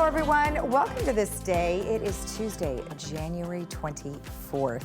Hello, everyone. Welcome to This Day. It is Tuesday, January 24th.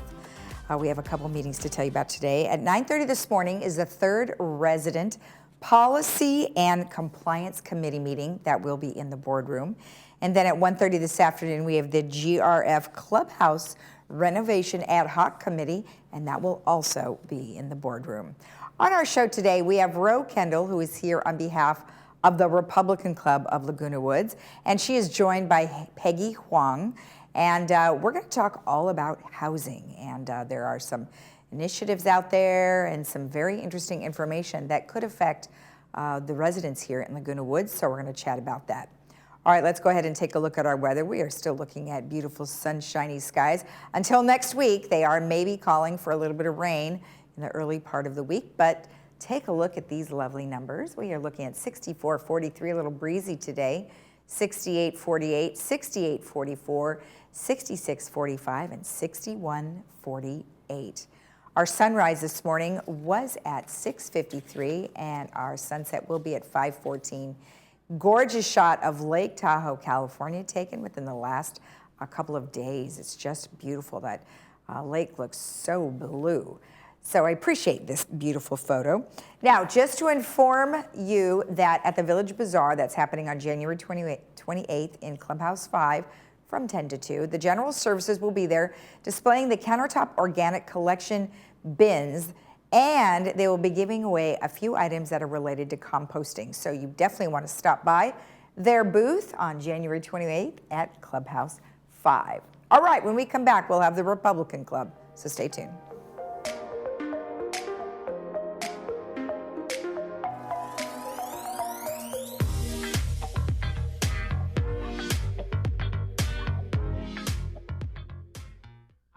We have a couple meetings to tell you about today. At 9:30 this morning is the third Resident Policy and Compliance Committee meeting that will be in the boardroom. And then at 1:30 this afternoon, we have the GRF Clubhouse Renovation Ad Hoc Committee, and that will also be in the boardroom. On our show today, we have Ro Kendall, who is here on behalf of the Republican Club of Laguna Woods, and she is joined by Peggy Huang, and we're going to talk all about housing, and there are some initiatives out there and some very interesting information that could affect the residents here in Laguna Woods, so we're going to chat about that. All right, let's go ahead and take a look at our weather. We are still looking at beautiful sunshiny skies. Until next week, they are maybe calling for a little bit of rain in the early part of the week, but take a look at these lovely numbers. We are looking at 64, 43, a little breezy today, 68, 48, 68, 44, 66, 45, and 61, 48. Our sunrise this morning was at 6:53, and our sunset will be at 5:14. Gorgeous shot of Lake Tahoe, California, taken within the last couple of days. It's just beautiful. That lake looks so blue. So I appreciate this beautiful photo. Now, just to inform you that at the Village Bazaar that's happening on January 28th in Clubhouse 5 from 10 to 2, the General Services will be there displaying the countertop organic collection bins, and they will be giving away a few items that are related to composting. So you definitely want to stop by their booth on January 28th at Clubhouse 5. All right, when we come back, we'll have the Republican Club, so stay tuned.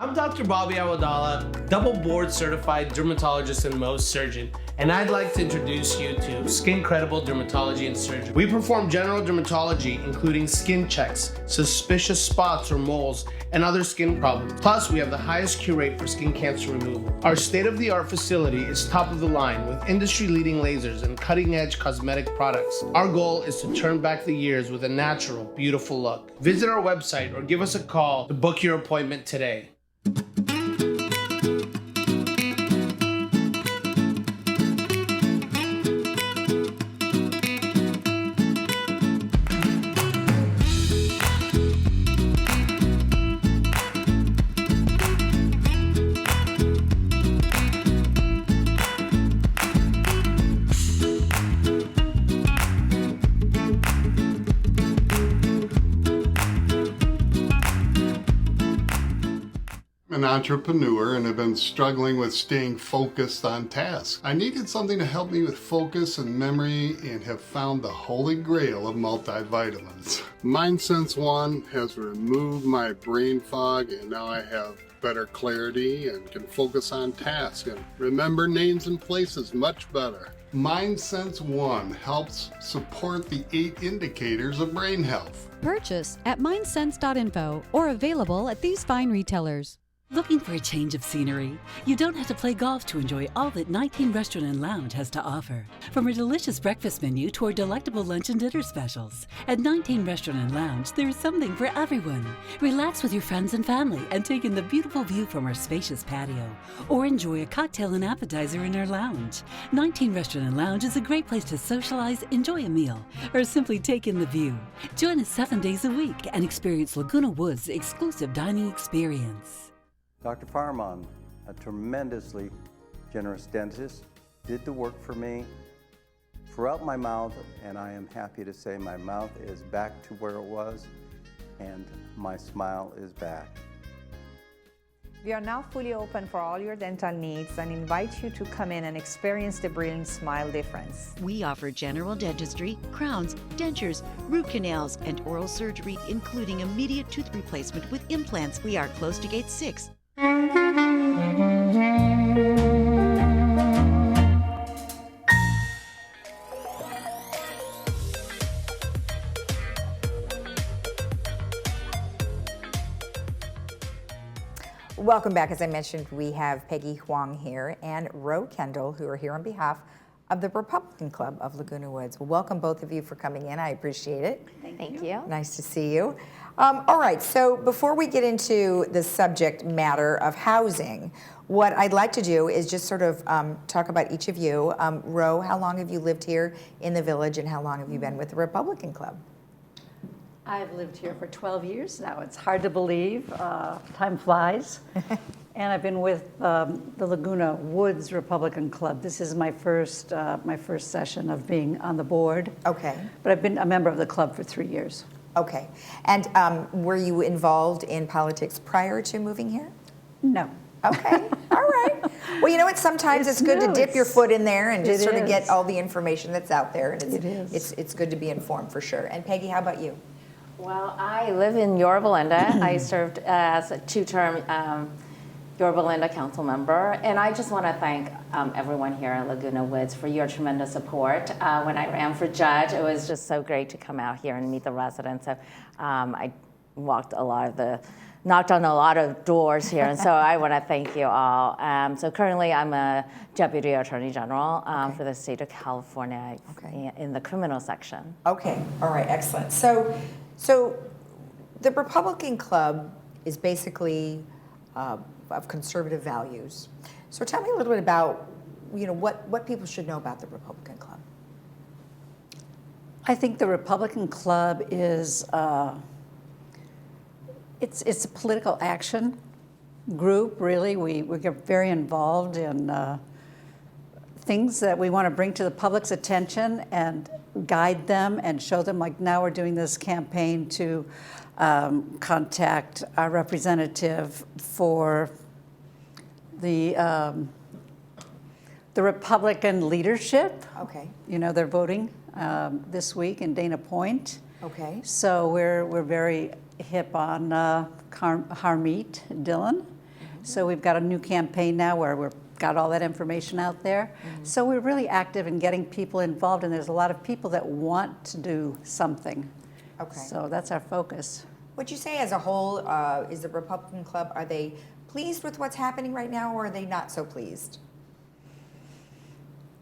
I'm Dr. Bobby Awadala, double board certified dermatologist and Mohs surgeon, and I'd like to introduce you to Skin Credible Dermatology and Surgery. We perform general dermatology, including skin checks, suspicious spots or moles, and other skin problems. Plus, we have the highest cure rate for skin cancer removal. Our state-of-the-art facility is top of the line with industry-leading lasers and cutting-edge cosmetic products. Our goal is to turn back the years with a natural, beautiful look. Visit our website or give us a call to book your appointment today. An entrepreneur and have been struggling with staying focused on tasks. I needed something to help me with focus and memory and have found the holy grail of multivitamins. MindSense One has removed my brain fog and now I have better clarity and can focus on tasks and remember names and places much better. MindSense One helps support the 8 indicators of brain health. Purchase at mindsense.info or available at these fine retailers. Looking for a change of scenery? You don't have to play golf to enjoy all that 19 Restaurant and Lounge has to offer. From a delicious breakfast menu to our delectable lunch and dinner specials. At 19 Restaurant and Lounge, there is something for everyone. Relax with your friends and family and take in the beautiful view from our spacious patio. Or enjoy a cocktail and appetizer in our lounge. 19 Restaurant and Lounge is a great place to socialize, enjoy a meal, or simply take in the view. Join us 7 days a week and experience Laguna Woods' exclusive dining experience. Dr. Farman, a tremendously generous dentist, did the work for me throughout my mouth, and I am happy to say my mouth is back to where it was, and my smile is back. We are now fully open for all your dental needs and invite you to come in and experience the brilliant smile difference. We offer general dentistry, crowns, dentures, root canals, and oral surgery, including immediate tooth replacement with implants. We are close to Gate 6. Welcome back. As I mentioned, we have Peggy Huang here and Ro Kendall, who are here on behalf of the Republican Club of Laguna Woods. Well, welcome both of you for coming in. I appreciate it. Thank you. Nice to see you. All right, so before we get into the subject matter of housing, what I'd like to do is just sort of talk about each of you. Ro, how long have you lived here in the village, and how long have you been with the Republican Club? I've lived here for 12 years now. It's hard to believe. Time flies. And I've been with the Laguna Woods Republican Club. This is my first session of being on the board. Okay. But I've been a member of the club for 3 years. Okay. And were you involved in politics prior to moving here? No. Okay. All right. Well, you know what? Sometimes it's good to dip your foot in there and just sort of get all the information that's out there. And it's good to be informed for sure. And Peggy, how about you? Well, I live in Yorba Linda. I served as a two-term Yorba Linda council member, and I just want to thank everyone here in Laguna Woods for your tremendous support. When I ran for judge, it was just so great to come out here and meet the residents. So I knocked on a lot of doors here, and so I want to thank you all. So currently I'm a Deputy Attorney General for the state of California in the criminal section. Okay, all right, excellent. So the Republican Club is basically of conservative values. So tell me a little bit about, what people should know about the Republican Club. I think the Republican Club is it's a political action group, really. We get very involved in things that we want to bring to the public's attention and guide them and show them, like now we're doing this campaign to contact our representative for the Republican leadership. Okay. They're voting this week in Dana Point. Okay. So we're very hip on Harmeet Dillon. So we've got a new campaign now where we've got all that information out there. So we're really active in getting people involved, and there's a lot of people that want to do something. Okay. So that's our focus. Would you say as a whole, is the Republican Club, are they pleased with what's happening right now, or are they not so pleased?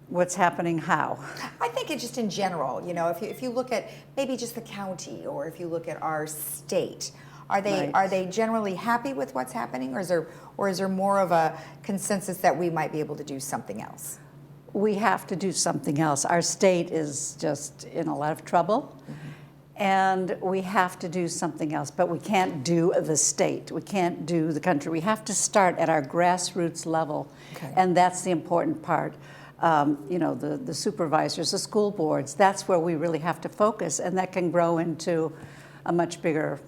What's happening how? I think it's just in general, if you look at maybe just the county, or if you look at our state, are they generally happy with what's happening, or is there more of a consensus that we might be able to do something else? We have to do something else. Our state is just in a lot of trouble. And we have to do something else, but we can't do the state. We can't do the country. We have to start at our grassroots level, and that's the important part. The supervisors, the school boards, that's where we really have to focus, and that can grow into a much bigger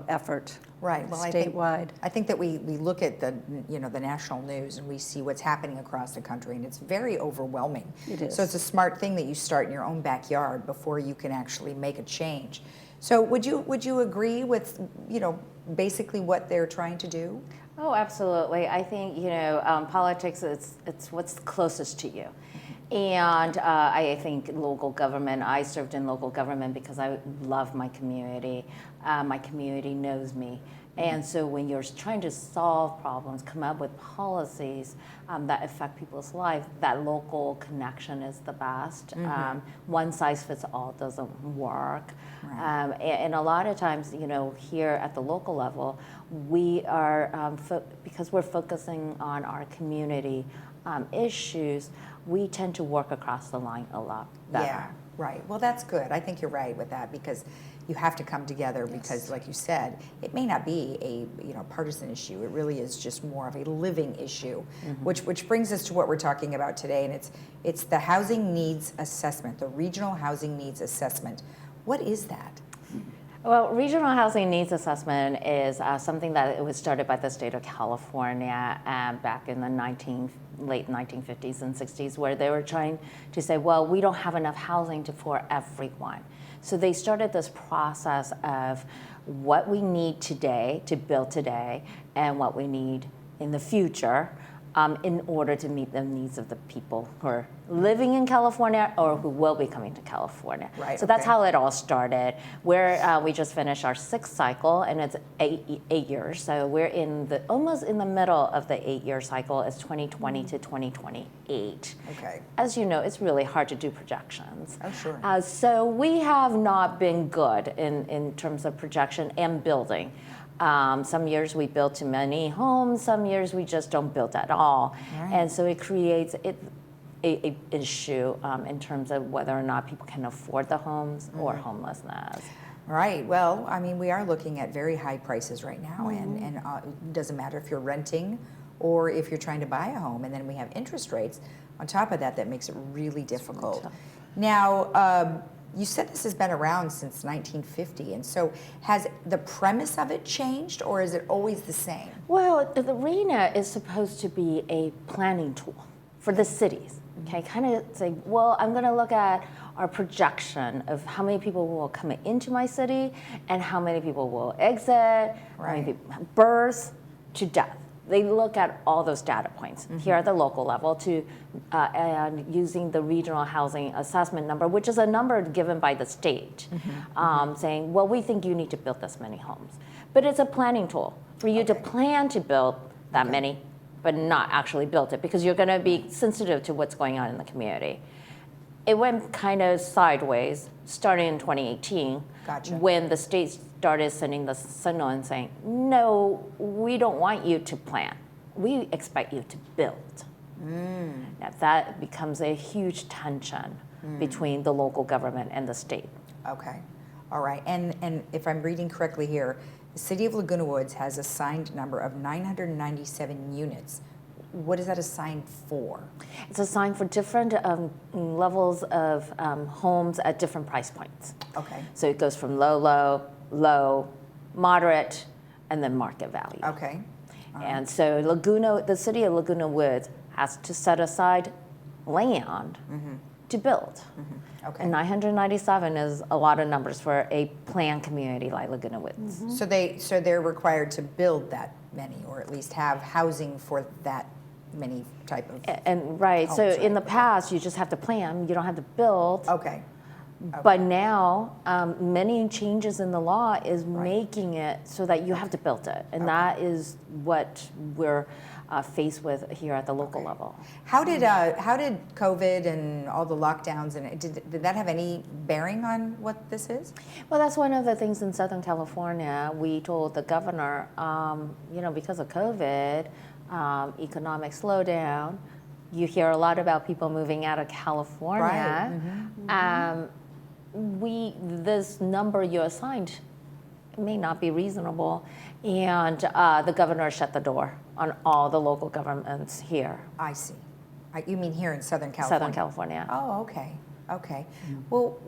effort. Right. Well, statewide. I think that we look at the national news and we see what's happening across the country, and it's very overwhelming. It is. So it's a smart thing that you start in your own backyard before you can actually make a change. So would you agree with basically what they're trying to do? Oh, absolutely. I think politics it's what's closest to you. And I think local government, I served in local government because I love my community. My community knows me. And so when you're trying to solve problems, come up with policies that affect people's life, that local connection is the best. One size fits all doesn't work. Right. And a lot of times, here at the local level, we are, because we're focusing on our community issues, we tend to work across the line a lot better. Yeah, right. Well, that's good. I think you're right with that, because you have to come together because, like you said, it may not be a partisan issue. It really is just more of a living issue, which brings us to what we're talking about today, and it's the housing needs assessment, the regional housing needs assessment. What is that? Well, regional housing needs assessment is something that it was started by the state of California back in the late 1950s and 60s, where they were trying to say, well, we don't have enough housing for everyone. So they started this process of what we need today to build today and what we need in the future in order to meet the needs of the people who are living in California or who will be coming to California. Right, So that's okay. how it all started. We just finished our 6th cycle, and it's 8 years. So we're almost in the middle of the 8-year cycle. It's 2020 to 2028. Okay. As you know, it's really hard to do projections. Oh, sure. So we have not been good in terms of projection and building. Some years we build too many homes, some years we just don't build at all. Right. And so it creates a issue in terms of whether or not people can afford the homes or homelessness. Right. Well, I mean, we are looking at very high prices right now, and it doesn't matter if you're renting or if you're trying to buy a home, and then we have interest rates on top of that makes it really difficult. tough. Now, you said this has been around since 1950, and so has the premise of it changed, or is it always the same? Well, the arena is supposed to be a planning tool for the cities. Okay, kind of say, well, I'm going to look at our projection of how many people will come into my city and how many people will exit, how many people birth to death. They look at all those data points here at the local level and using the regional housing assessment number, which is a number given by the state, saying, well, we think you need to build this many homes. But it's a planning tool for you to plan to build that many, but not actually build it, because you're going to be sensitive to what's going on in the community. It went kind of sideways starting in 2018 Gotcha. when the state started sending the signal and saying, no, we don't want you to plan. We expect you to build. Now that becomes a huge tension between the local government and the state. Okay. All right. And if I'm reading correctly here, the city of Laguna Woods has a signed number of 997 units. What is that assigned for? It's assigned for different levels of homes at different price points. Okay. So it goes from low, moderate, and then market value. Okay. And so the city of Laguna Woods has to set aside land to build. Okay. And 997 is a lot of numbers for a planned community like Laguna Woods. So they're required to build that many, or at least have housing for that many type of. And right, so homes, in the right? past, you just have to plan, you don't have to build. Okay. But now, many changes in the law is making it so that you have to build it. And that is what we're faced with here at the local level. How did COVID and all the lockdowns and did that have any bearing on what this is? Well, that's one of the things in Southern California. We told the governor, because of COVID, economic slowdown, you hear a lot about people moving out of California. Right. This number you assigned may not be reasonable, and the governor shut the door on all the local governments here. I see. You mean here in Southern California? Southern California. Oh, okay. Okay. Well,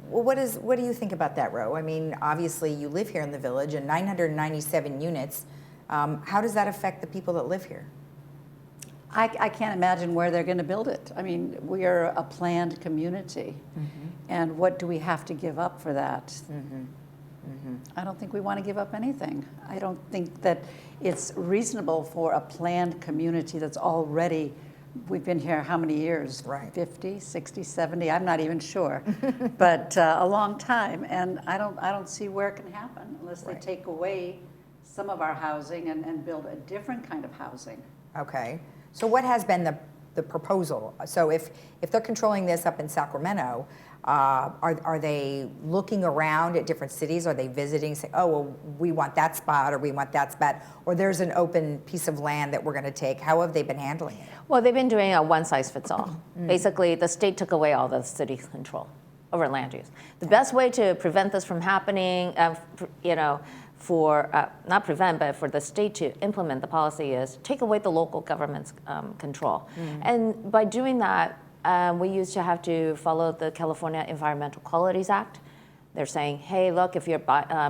what do you think about that, Ro? I mean, obviously you live here in the village, and 997 units. How does that affect the people that live here? I can't imagine where they're going to build it. I mean, we are a planned community, and what do we have to give up for that? I don't think we want to give up anything. I don't think that it's reasonable for a planned community that's already, we've been here how many years? Right. 50, 60, 70, I'm not even sure, but a long time, and I don't see where it can happen unless they take away some of our housing and build a different kind of housing. Okay. So what has been the proposal? So if they're controlling this up in Sacramento, are they looking around at different cities? Are they visiting, saying, oh, well, we want that spot or we want that spot, or there's an open piece of land that we're going to take? How have they been handling it? Well, they've been doing a one-size-fits-all. Basically, the state took away all the city control over land use. The best way to prevent this from happening, not prevent, but for the state to implement the policy is take away the local government's control. And by doing that, we used to have to follow the California Environmental Qualities Act. They're saying, hey, look, if you're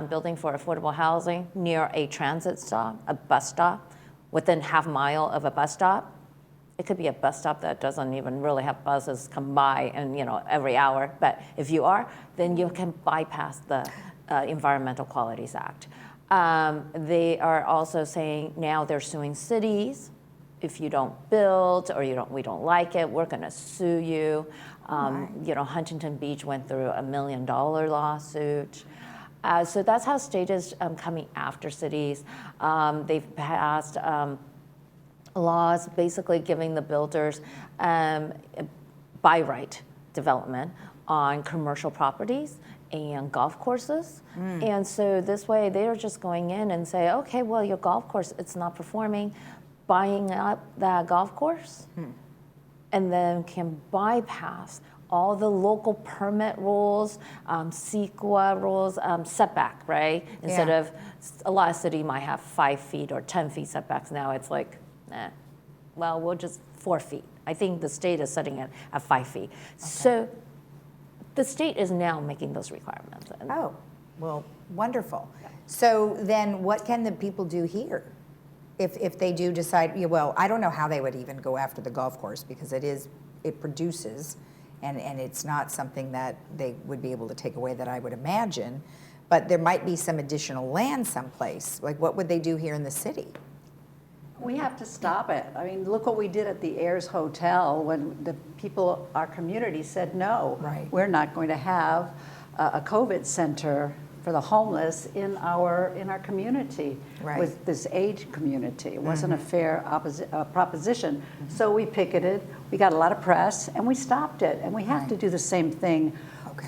building for affordable housing near a transit stop, a bus stop, within half mile of a bus stop, it could be a bus stop that doesn't even really have buses come by and every hour. But if you are, then you can bypass the Environmental Qualities Act. They are also saying now they're suing cities if you don't build or we don't like it, we're going to sue you. You know, Huntington Beach went through $1 million lawsuit. So that's how state is coming after cities. They've passed laws basically giving the builders by right development on commercial properties and golf courses. And so this way they're just going in and say, okay, well, your golf course, it's not performing, buying up that golf course, and then can bypass all the local permit rules, CEQA rules, setback, right? Instead of, a lot of cities might have 5 feet or 10 feet setbacks. Now it's like, well, we'll just 4 feet. I think the state is setting it at 5 feet. Okay. So the state is now making those requirements. Oh, well, wonderful. Yeah. So then what can the people do here? If they do decide, well, I don't know how they would even go after the golf course because it produces, and it's not something that they would be able to take away that I would imagine, but there might be some additional land someplace. Like what would they do here in the city? We have to stop it. I mean, look what we did at the Ayers Hotel when the people, our community said no. Right. We're not going to have a COVID center for the homeless in our community, right, with this age community. It wasn't a fair proposition. So we picketed, we got a lot of press, and we stopped it. And we have to do the same thing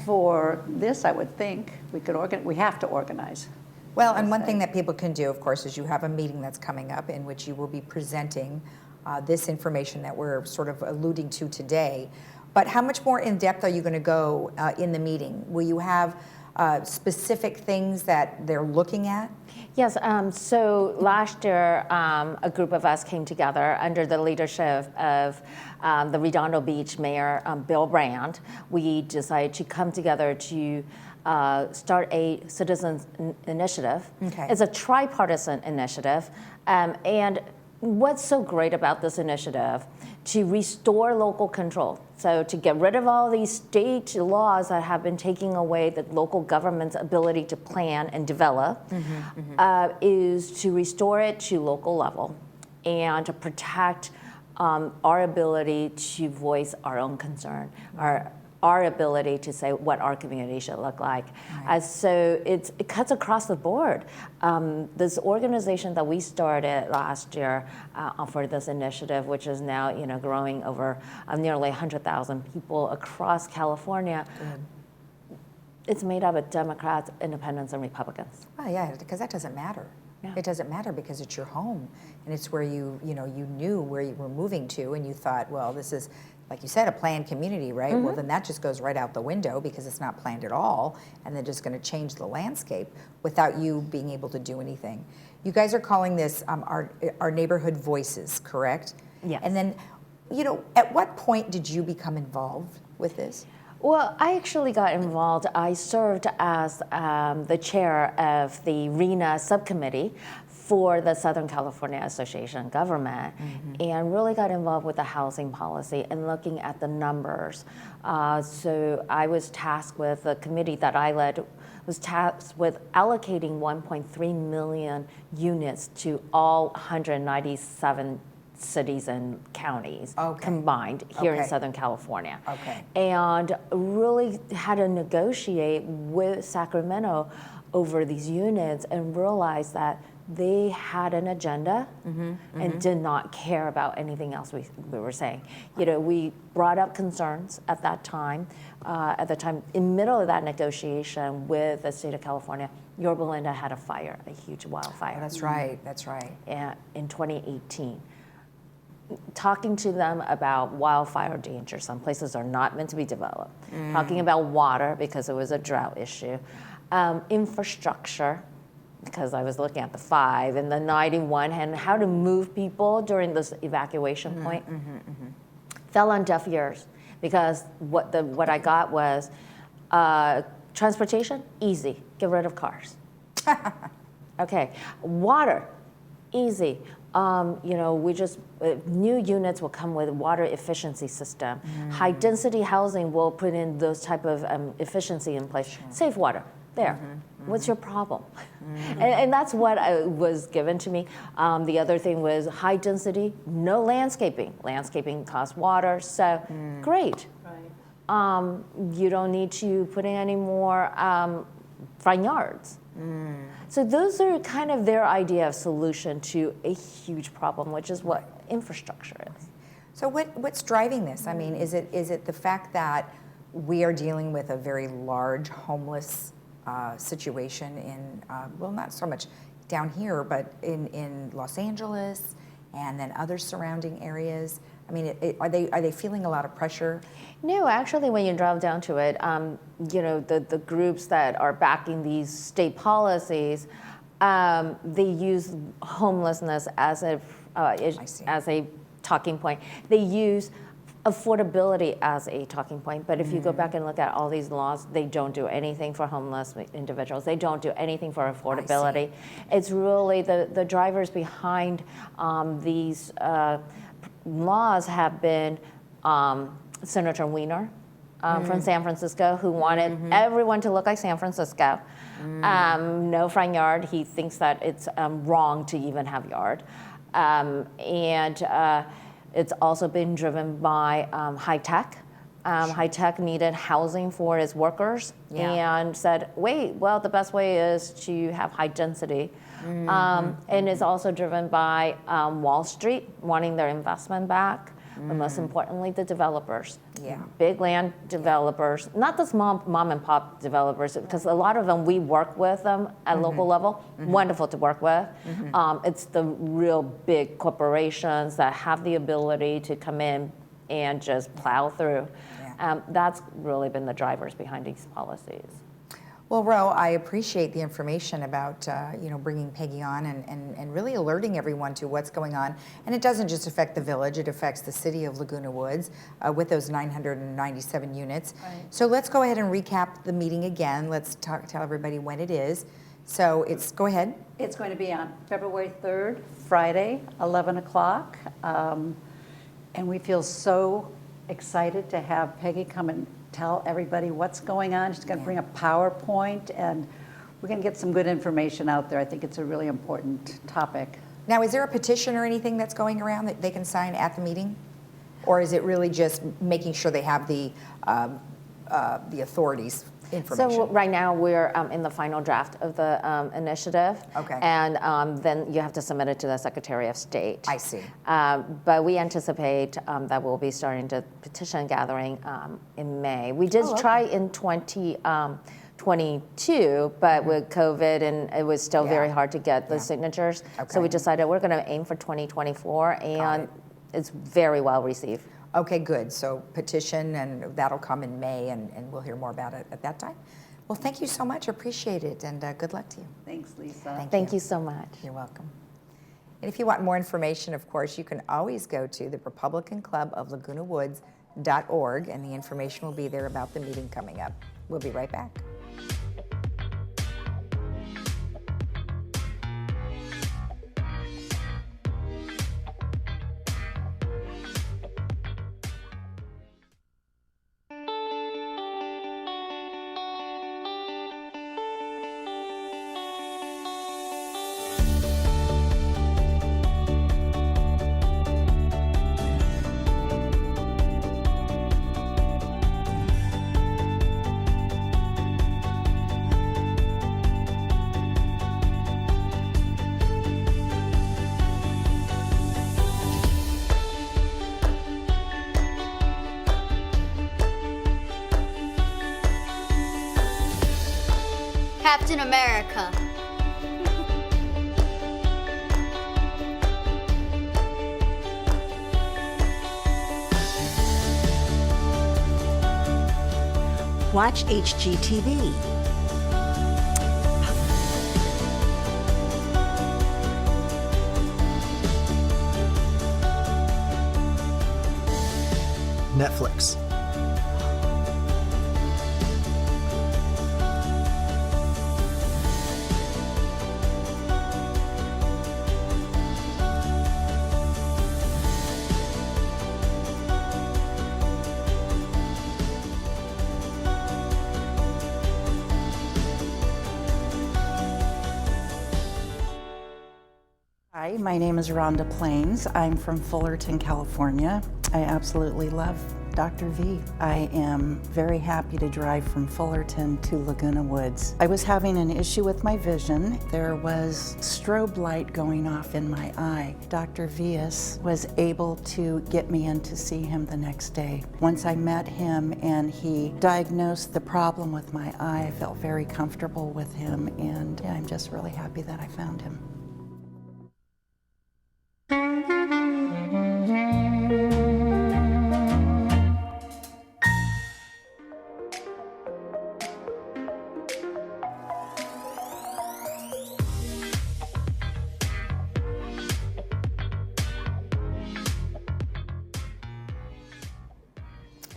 for this, I would think. We have to organize. Well, and one thing that people can do, of course, is you have a meeting that's coming up in which you will be presenting this information that we're sort of alluding to today. But how much more in depth are you going to go in the meeting? Will you have specific things that they're looking at? Yes, so last year a group of us came together under the leadership of the Redondo Beach Mayor Bill Brand. We decided to come together to start a citizens initiative. Okay. It's a tripartisan initiative, and what's so great about this initiative, to restore local control. So to get rid of all these state laws that have been taking away the local government's ability to plan and develop, is to restore it to local level and to protect our ability to voice our own concern, our ability to say what our community should look like. Right. So it cuts across the board. This organization that we started last year for this initiative, which is now growing over nearly 100,000 people across California. Good. It's made up of Democrats, Independents, and Republicans. Oh yeah, because that doesn't matter. Yeah. It doesn't matter because it's your home, and it's where you knew where you were moving to, and you thought, well, this is, like you said, a planned community, right? Well, then that just goes right out the window because it's not planned at all, and they're just going to change the landscape without you being able to do anything. You guys are calling this our neighborhood voices, correct? Yes. And then, at what point did you become involved with this? Well, I actually got involved. I served as the chair of the RENA subcommittee for the Southern California Association of Government, and really got involved with the housing policy and looking at the numbers. So I was tasked with, the committee that I led was tasked with allocating 1.3 million units to all 197 cities and counties combined here in Southern California. And really had to negotiate with Sacramento over these units and realize that they had an agenda and did not care about anything else we were saying. We brought up concerns at that time. In middle of that negotiation with the state of California, Yorba Linda had a fire, a huge wildfire. Oh, that's right, that's right. In 2018. Talking to them about wildfire danger. Some places are not meant to be developed. Talking about water because it was a drought issue. Infrastructure, because I was looking at the 5 and the 91 and how to move people during this evacuation point. Fell on deaf ears because what I got was transportation, easy, get rid of cars. Okay, water, easy. We just, new units will come with water efficiency system. High density housing will put in those type of efficiency in place. Save water. There. What's your problem? And that's what was given to me. The other thing was high density, no landscaping. Landscaping costs water, so great. Right. You don't need to put in any more front yards. So those are kind of their idea of solution to a huge problem, which is what infrastructure is. So what's driving this? I mean, is it the fact that we are dealing with a very large homeless situation in, well, not so much down here, but in Los Angeles and then other surrounding areas? I mean, are they feeling a lot of pressure? No, actually, when you drive down to it, you know, the groups that are backing these state policies, they use homelessness as a talking point. They use affordability as a talking point, but if you go back and look at all these laws, they don't do anything for homeless individuals. They don't do anything for affordability. It's really the drivers behind these laws have been Senator Weiner from San Francisco, who wanted everyone to look like San Francisco. No front yard. He thinks that it's wrong to even have yard. It's also been driven by high tech. High tech needed housing for its workers and said, wait, well, the best way is to have high density. And it's also driven by Wall Street wanting their investment back. But most importantly, the developers, big land developers, not the small mom and pop developers, because a lot of them we work with them at local level, wonderful to work with. It's the real big corporations that have the ability to come in and just plow through. That's really been the drivers behind these policies. Well, Ro, I appreciate the information about you know, bringing Peggy on and really alerting everyone to what's going on. And it doesn't just affect the village; it affects the city of Laguna Woods with those 997 units. Right. So let's go ahead and recap the meeting again. Let's tell everybody when it is. So go ahead. It's going to be on February 3rd, Friday, 11 o'clock. And we feel so excited to have Peggy come and tell everybody what's going on. She's going to bring a PowerPoint, and we're going to get some good information out there. I think it's a really important topic. Now, is there a petition or anything that's going around that they can sign at the meeting? Or is it really just making sure they have the authorities' information? So right now we're in the final draft of the initiative. Okay. And then you have to submit it to the Secretary of State. I see. But we anticipate that we'll be starting the petition gathering in May. We did try in 2022, but with COVID, and it was still very hard to get the signatures. Okay. So we decided we're going to aim for 2024, and it's very well received. Okay, good. So petition, and that'll come in May, and we'll hear more about it at that time. Well, thank you so much. Appreciate it, and good luck to you. Thanks, Lisa. Thank you so much. You're welcome. And if you want more information, of course, you can always go to the Republican Club of LagunaWoods.org, and the information will be there about the meeting coming up. We'll be right back. Captain America. Watch HGTV. Netflix. Hi, my name is Rhonda Plains. I'm from Fullerton, California. I absolutely love Dr. V. I am very happy to drive from Fullerton to Laguna Woods. I was having an issue with my vision. There was strobe light going off in my eye. Dr. Vias was able to get me in to see him the next day. Once I met him and he diagnosed the problem with my eye, I felt very comfortable with him, and I'm just really happy that I found him.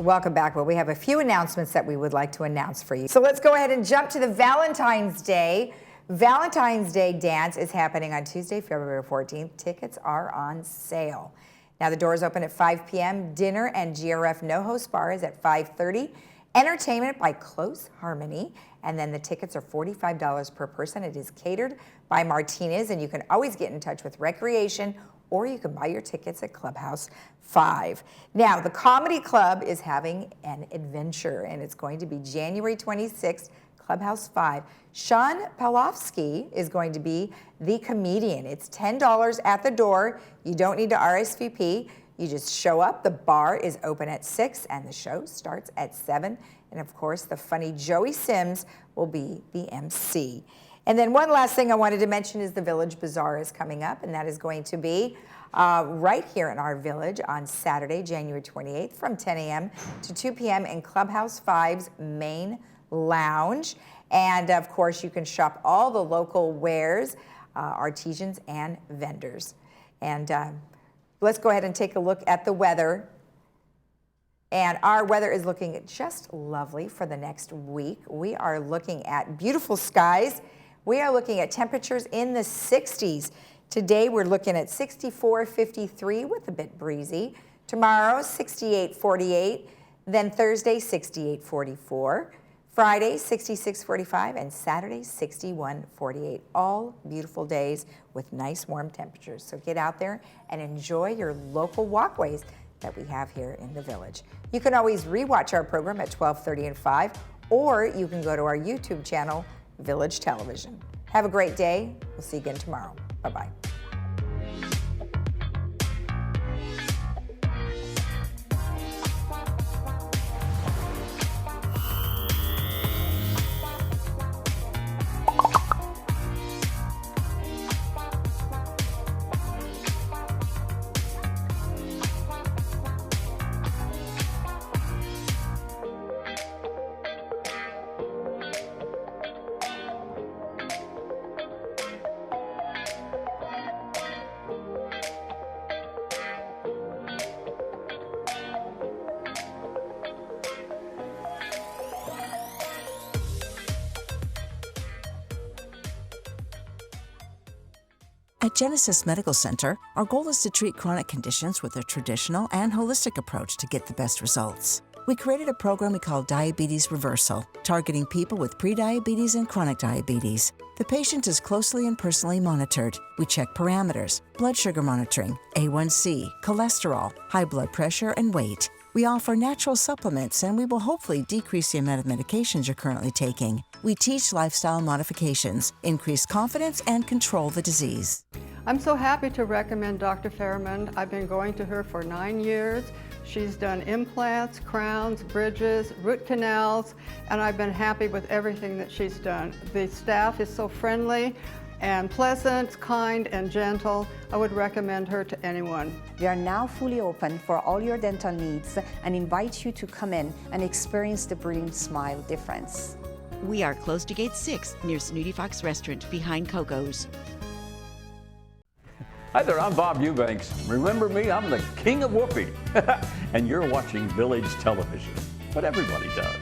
Welcome back. Well, we have a few announcements that we would like to announce for you. So let's go ahead and jump to the Valentine's Day. Valentine's Day dance is happening on Tuesday, February 14th. Tickets are on sale. Now the doors open at 5 p.m. Dinner and GRF no-host bar is at 5:30. Entertainment by Close Harmony. And then the tickets are $45 per person. It is catered by Martinez, and you can always get in touch with Recreation, or you can buy your tickets at Clubhouse 5. Now, the Comedy Club is having an adventure, and it's going to be January 26th, Clubhouse 5. Sean Palofsky is going to be the comedian. It's $10 at the door. You don't need to RSVP. You just show up. The bar is open at 6, and the show starts at 7. And of course, the funny Joey Sims will be the MC. And then one last thing I wanted to mention is the Village Bazaar is coming up, and that is going to be right here in our village on Saturday, January 28th from 10 a.m. to 2 p.m. in Clubhouse 5's main lounge. And of course, you can shop all the local wares, artisans, and vendors. And let's go ahead and take a look at the weather. And our weather is looking just lovely for the next week. We are looking at beautiful skies. We are looking at temperatures in the 60s. Today we're looking at 64, 53 with a bit breezy. Tomorrow 68, 48. Then Thursday 68, 44. Friday 66, 45. And Saturday 61, 48. All beautiful days with nice warm temperatures. So get out there and enjoy your local walkways that we have here in the village. You can always rewatch our program at 12:30 and 5, or you can go to our YouTube channel, Village Television. Have a great day. We'll see you again tomorrow. Bye-bye. At Genesis Medical Center, our goal is to treat chronic conditions with a traditional and holistic approach to get the best results. We created a program we call Diabetes Reversal, targeting people with prediabetes and chronic diabetes. The patient is closely and personally monitored. We check parameters, blood sugar monitoring, A1C, cholesterol, high blood pressure, and weight. We offer natural supplements, and we will hopefully decrease the amount of medications you're currently taking. We teach lifestyle modifications, increase confidence, and control the disease. I'm so happy to recommend Dr. Fairman. I've been going to her for 9 years. She's done implants, crowns, bridges, root canals, and I've been happy with everything that she's done. The staff is so friendly and pleasant, kind, and gentle. I would recommend her to anyone. We are now fully open for all your dental needs and invite you to come in and experience the brilliant smile difference. We are close to Gate 6 near Snooty Fox Restaurant behind Coco's. Hi there, I'm Bob Eubanks. Remember me? I'm the king of whoopee. And you're watching Village Television. But everybody does.